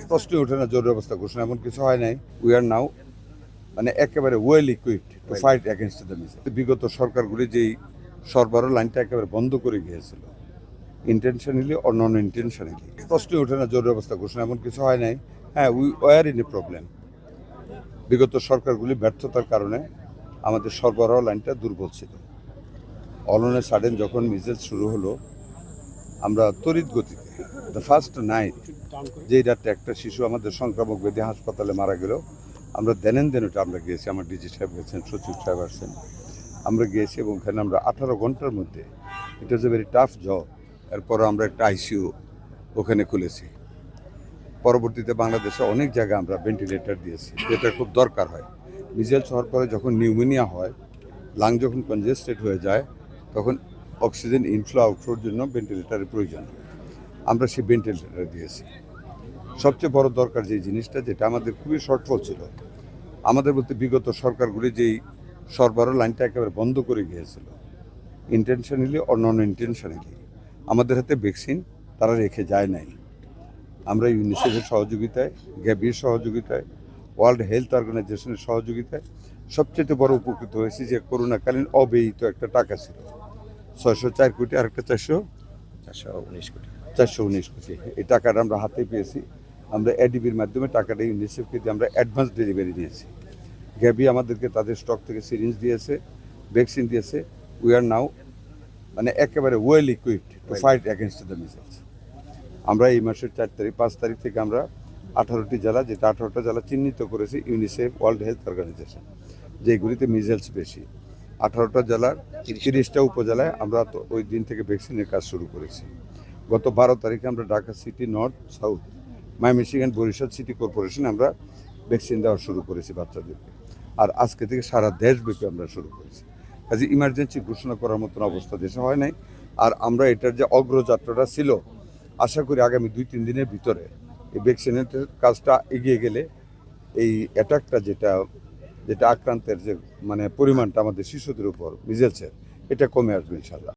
প্রশ্নই ওঠে না জরুরি অবস্থা ঘোষণা, এমন কিছু হয় নাই। উই আর নাও মানে একেবারে well equipped to fight against the missile. বিগত সরকারগুলি যেই সরবরাহ লাইনটা একেবারে বন্ধ করে গিয়েছিল, ইন্টেনশনালি অর নন ইন্টেনশনালি, প্রশ্নই ওঠে না জরুরি অবস্থা ঘোষণা, এমন কিছু হয় নাই। হ্যাঁ, we were in a problem. বিগত সরকারগুলি ব্যর্থতার কারণে আমাদের সরবরাহ লাইনটা দুর্বল ছিল। অলনে সাডেন যখন মিসাইল শুরু হলো, আমরা তড়িৎ গতিতে দ্য ফার্স্ট নাইট যেই রাত্রে একটা শিশু আমাদের সংক্রামক ব্যাধি হাসপাতালে মারা গেল, আমরা দেন ওটা আমরা গিয়েছি, আমার ডিজি সাহেব গেছেন, সচিব সাহেব আসছেন, আমরা গিয়েছি এবং ওখানে আমরা 18 ঘন্টার মধ্যে, ইট ওয়াজ এ ভেরি টাফ জব। এরপর আমরা একটা আইসিইউ ওখানে খুলেছি। পরবর্তীতে বাংলাদেশে অনেক জায়গায় আমরা ভেন্টিলেটর দিয়েছি, যেটা খুব দরকার হয়। মিসাইল হওয়ার পরে যখন নিউমোনিয়া হয়, লাং যখন কনজেস্টেড হয়ে যায়, তখন অক্সিজেন ইনফ্লো আউটফ্লোর জন্য ভেন্টিলেটরের প্রয়োজন। আমরা সেই ভেন্টিলেটর দিয়েছি। সবচেয়ে বড় দরকার যে জিনিসটা, যেটা আমাদের খুবই শর্টফল ছিল, আমাদের বলতে বিগত সরকারগুলি যেই সরবরাহ লাইনটা একেবারে বন্ধ করে গিয়েছিল, ইন্টেনশনালি অর নন ইন্টেনশনালি, আমাদের হাতে ভ্যাকসিন তারা রেখে যায় নাই। আমরা ইউনিসেফের সহযোগিতায়, গ্যাবির সহযোগিতায়, ওয়ার্ল্ড হেলথ অর্গানাইজেশনের সহযোগিতায় সবচেয়ে বড় উপকৃত হয়েছি যে করোনাকালীন অব্যয়িত একটা টাকা ছিল 604 কোটি, আর একটা 419 কোটি। এই টাকাটা আমরা হাতে পেয়েছি। আমরা এডিবির মাধ্যমে টাকাটা ইউনিসেফকে দিয়ে আমরা অ্যাডভান্স ডেলিভারি নিয়েছি। গ্যাবি আমাদেরকে তাদের স্টক থেকে সিরিঞ্জ দিয়েছে, ভ্যাকসিন দিয়েছে। উই আর নাও মানে একেবারে well equipped to fight against the missiles. আমরা এই মাসের 5 তারিখ থেকে আমরা 18টি জেলা, যেটা 18টা জেলা চিহ্নিত করেছি ইউনিসেফ ওয়ার্ল্ড হেলথ অর্গানাইজেশন, যেগুলিতে মিসাইলস বেশি। 18টা জেলার 30টা উপজেলায় আমরা তো ওই দিন থেকে ভ্যাকসিনের কাজ শুরু করেছি। গত 12 তারিখে আমরা Dhaka city, north, south, Mymensingh, Barishal city কর্পোরেশনে আমরা ভ্যাকসিন দেওয়া শুরু করেছি বাচ্চাদেরকে। আর আজকে থেকে সারা দেশব্যাপী আমরা শুরু করেছি। কাজে ইমার্জেন্সি ঘোষণা করার মতন অবস্থা দেশে হয় নাই। আর আমরা এটার যে অগ্রযাত্রাটা ছিল, আশা করি আগামী 2-3 দিনের ভিতরে এই ভ্যাকসিনের কাজটা এগিয়ে গেলে এই অ্যাটাকটা যেটা আক্রান্তের যে মানে পরিমাণটা আমাদের শিশুদের উপর মিসাইলসের, এটা কমে আসবে ইনশাল্লাহ।